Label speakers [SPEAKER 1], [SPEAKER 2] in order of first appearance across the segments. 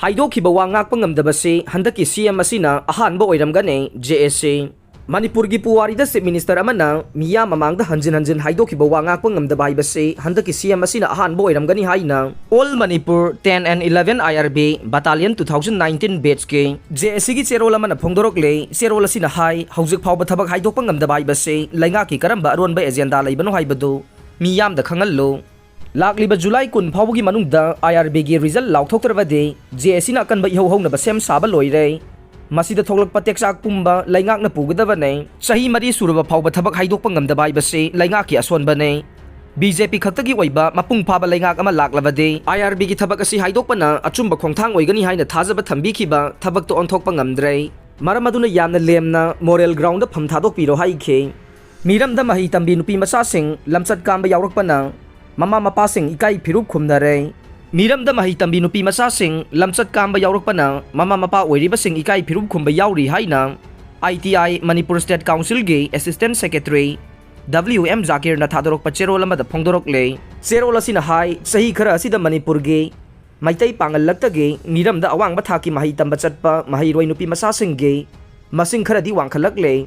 [SPEAKER 1] Haidokhiba wa Ngakpa Ngamdabasi handaki CM Asina Ahanba Oiramgani JAC Manipur gi puwari da Chief Minister amana miya mamang da hanjin Haidokhiba wa Ngakpa Ngamdabasi handaki CM Asina Ahanba Oiramgani haina All Manipur 10 and 11 IRB Battalion 2019 batch ke JAC gi cherol amana phongdorok le cherol asina hai haujuk phawba thabak haidokpa ngamdabasi lainga ki karamba aronba agenda laibano haibadu miyam da khangallo Lakliba July kun phawgi manungda IRB gi result lauthoktrabade JAC na kanba ihauhona basem saba loire masida thoklakpa teksak pumba laingak na pugadaba ne sahi mari suraba phawba thabak haidokpa ngamdabai base laingak ki asonba ne BJP khaktagi oiba mapung phaba laingak ama laklabade IRB gi thabak asi haidokpa na achumba khongthang oigani haina thajaba thambikhiba thabak to onthokpa ngamdrei maramaduna yamna lemna moral ground da pham thadok piro haikhe miramda mahi tambi nupi macha sing lamchat kamba yawrakpa na Mama mapasing ikai phirup khumnare miramda mahi tambi nupi macha sing lamchat kamba yawrakpana mama mapa oiriba sing ikai phirup khumba yawri haina ITI Manipur State Council ge Assistant Secretary WM Zakir na thadorok pachero lama da phongdorok le zero lasina hai sahi khara asida Manipur ge maitai pangal lakta ge miramda awang ba thaki mahi tamba chatpa mahi roi nupi macha sing ge masing khara di wangkhalak le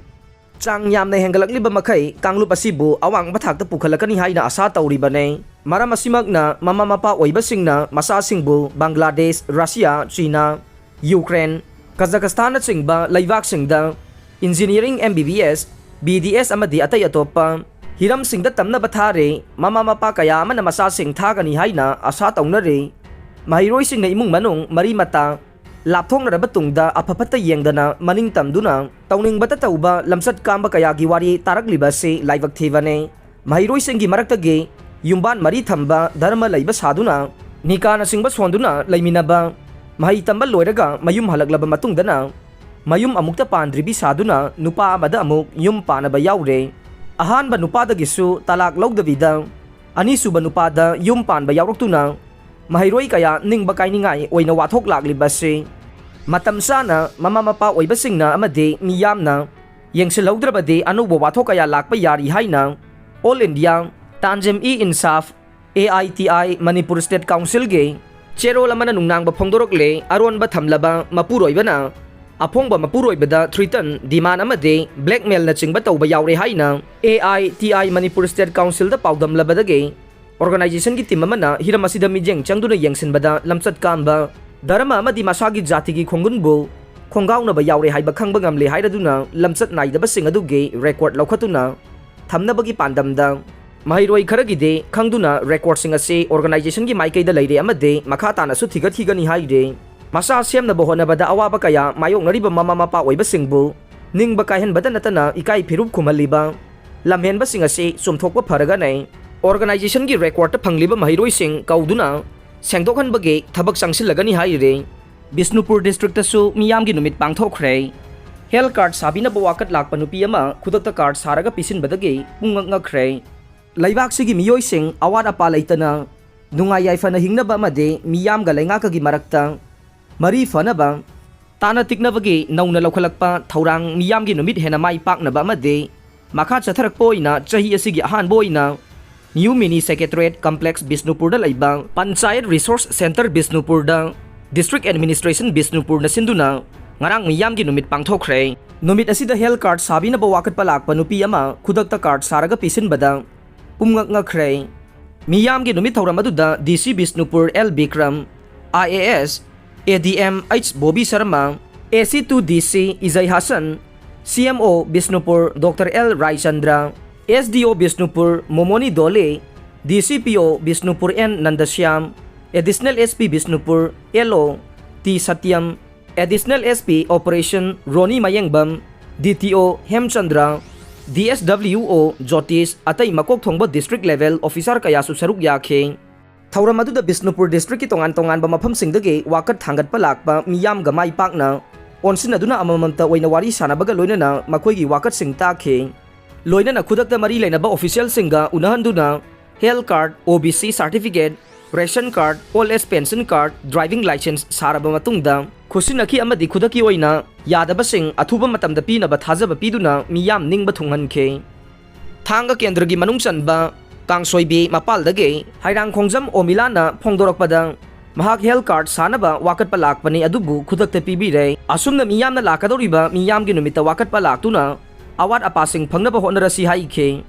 [SPEAKER 1] Chang yam na hengalakliba makai kanglup asibu awang bathak ta pukhalakani haina asa tauribane maram asimak na mama mapa oiba singna masa singbu Bangladesh Russia China Ukraine Kazakhstan na singba laibak singda engineering MBBS BDS amadi atay atopa hiram singda tamna bathare mama mapa kaya man na masa sing thagani haina asa taunare mahiroi sing na imung manung mari mata Lapthong na batungda apapata yengdana maning tamduna tauning bata tauba lamsat kamba kaya giwari taragliba se laibak thivane mahiroi singgi maraktage yumban mari thamba dharma laiba saduna nikana singba sonduna laiminaba mahi tamba loiraga mayum halaglaba matungdana mayum amukta pandribi saduna nupa amada amuk yum panaba yawre Ahanba nupada gisu talak logdavida anisuba nupada yum panba yawraktuna mahiroi kaya ningba kainingai oina wathok lagliba se matam sana mama mapa oiba singna amade miyamna yengsilhaudrabade anuba wathok kaya lakpa yari haina All India Tanjem Insaf AITI Manipur State Council ge cherol amana nungnangba phongdorok le aronba thamlaba mapuroiba na aphongba mapuroiba da thritan diman amade blackmail na chingba tawba yawre haina AITI Manipur State Council da paudam labadage Organization ki team amana hiram asida mijeng changduna yengsinbada lamchat kamba dharma amadi masagi jati gi khongunbu khongauna ba yawre haiba khangba ngamle hairaduna lamchat naidaba sing aduge record laukhatuna thamnabagi pandamda mahiroi kharagi de khangduna record sing ase organization gi maikai da leire amade makha tana su thiga thigani haide masa semna bohona bada awaba kaya mayong nariba mama mapa oiba singbu ningba kahen bada natana ikai phirup khumaliba lamhen ba sing ase sumthokpa pharaga nei Organization ki record ta phangliba mahiroi sing kauduna sengdokhan bage thabak sangsilagani haire Bisnupur district ta su miyam gi numit pangthokre health card sabina bawakat lakpa nupi ama khudakta card saraga pisin badage pungngakre laibak sigi miyoi sing awat apa leitana nungai yaifana hingnaba amade miyam ga laingaka gi marakta mari fanaba tana tiknabagi nauna lokhalakpa thaurang miyam gi numit hena mai paknaba amade makha chatharak poina chahi asigi ahan boina New Mini Secretariat Complex Bisnupur da laibang Panchayat Resource Center Bisnupur da District Administration Bisnupur na sinduna ngarang miyam gi numit pangthokre numit asida health card sabi na bawakat palakpa nupi ama khudakta card saraga pisin bada pumngakngakre miyam gi numit thauramadu DC Bisnupur L Bikram IAS ADM H Bobby Sharma AC2 DC Izay Hasan CMO Bisnupur Dr. L Raichandra SDO Bisnupur Momoni Dole DCPO Bisnupur N Nandasyam Additional SP Bisnupur LO T Satyam Additional SP Operation Roni Mayengbam DTO Hemchandra DSWO Jyotish atay makok thongba district level officer kaya su saruk yakhe Thauramadu da Bisnupur district ki tongan ba mafam singdage wakat thangat palakpa miyam gamai pakna onsin aduna amamamta oina wari sanabaga loinana makoi gi wakat singta khe Loina na khudakta mari lainaba official singa unahanduna health card OBC certificate ration card all age pension card driving license saraba matungda khusinaki amadi khudaki oina yadaba sing athuba matamda pinaba thajaba piduna miyam ningba thunghankhe thanga kendra gi manung chanba kangsoibi mapaldage hairang khongjam omilana phongdorokpada mahak health card sanaba wakatpa lakpani adubu khudakta pibire asumna miyamna lakadoriba miyamgi numita wakatpa laktuna awat apasing phangnaba honarasi haikhe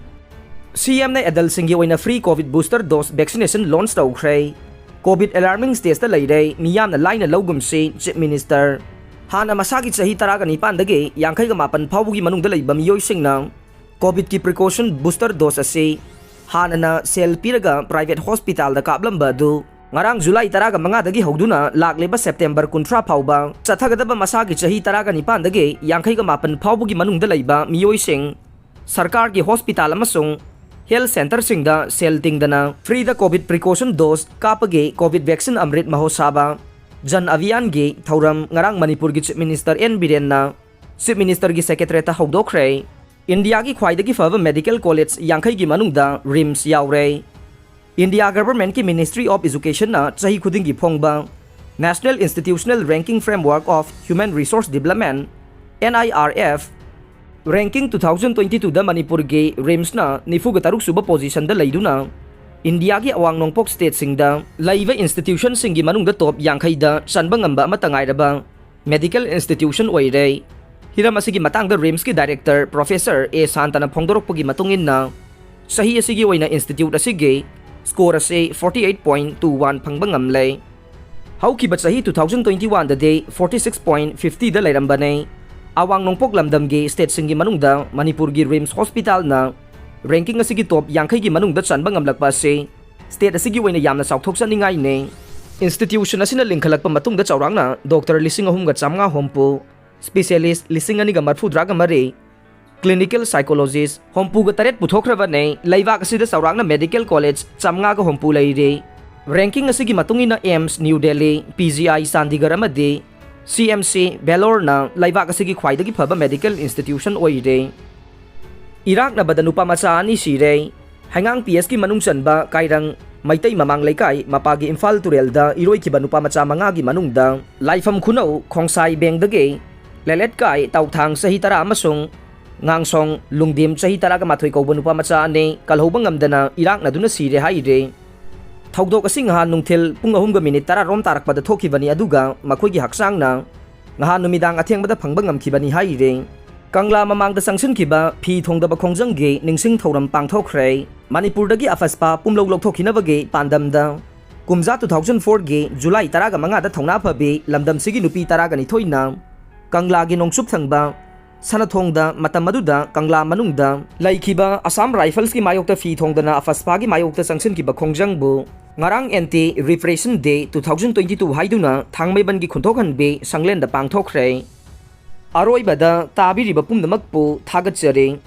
[SPEAKER 1] CM na adult singi oina free COVID booster dose vaccination launch tawkhre COVID alarming stage ta leire miyamna laina logumsi Chief Minister hana masagi chahi 19 dagi 58 phawbugi manungda leiba miyoi singna COVID ki precaution booster dose ase hana na sel piraga private hospital da kablamba du ngarang July 15 dagi hogduna lakleba September 13 phawba chathagadaba masagi chahi 19 dagi 58 phawbugi manungda leiba miyoi sing sarkar ki hospital amasung health center singda sel tingdana free the COVID precaution dose kapage COVID vaccine amrit mahosaba jan avian ge thauram ngarang Manipur gi Chief Minister N Biren na Chief Minister gi secretary ta hogdokre India gi khwaidagi fava medical college yankhai gi manungda RIMS yaure India government ki Ministry of Education na chahi khuding gi phongba National Institutional Ranking Framework of Human Resource Development NIRF ranking 2022 da Manipur ge RIMS na nifugataruk suba position da leiduna India gi awang nongpok state singda laiva institution singi manungda top yankhai da sanba ngamba matangai raba medical institution oire hiram asigi matangda RIMS ki director Professor A Santana phongdorokpagi matungin na sahi asigi oina institute asige score ase 48.21 phangba ngamle haukiba sahi 2021 da de 46.50 da leirambane awang nongpok lamdam ge state singi manungda Manipur gi RIMS hospital na ranking asigi top yankhai gi manungda chanba ngamlakpa se state asigi oina yamna saukthok saningai ne institution asina lingkhalakpa matungda chawrangna doctor 3,900 hompu specialist 2,240 mare clinical psychologist hompu ga taret puthokraba ne laibak asida chawrangna medical college 100 ga hompu leire ranking asigi matungina AIMS New Delhi PGI Chandigarh amade CMC Belor na laibak asigi khwaidagi phaba medical institution oire Iraq na badanupa macha ani sire hangang PS ki manung chanba kairang maitai mamang laikai mapagi Imphal Turel da iroi ki banupa macha manga gi manungda laifam khunau khongsai beng dage lelet kai tauthang sahi tara amasung ngangsong lungdim sahi tara ga mathoi ko banupa macha ane kalhobang ngamdana Iraq na duna sire haire Thogdok asing han nungthil pung 3 minute tara rom tarak pada thokibani aduga makhoi gi haksang na ngahan numidang atheng bada phangba ngamkhibani haire Kangla mamangda sangsin kiba phi thongdaba khongjang ge ningsing thoram pangthokre Manipur dagi afaspa pumlog lokthokhinaba ge pandamda kumja 2004 ge July 15 da thongna phabe lamdam sigi nupi 12 thoina Kangla gi nongsup thangba sanathongda matam maduda Kangla manungda laikhiba Assam Rifles ki mayokta phi thongdana afaspa gi mayokta sangsin kiba khongjang bu ngarang anti repression day 2022 haiduna thangmaiban gi khunthokhan be sanglenda pangthokre Aroi bada tabiriba pumnamakpu thagatjare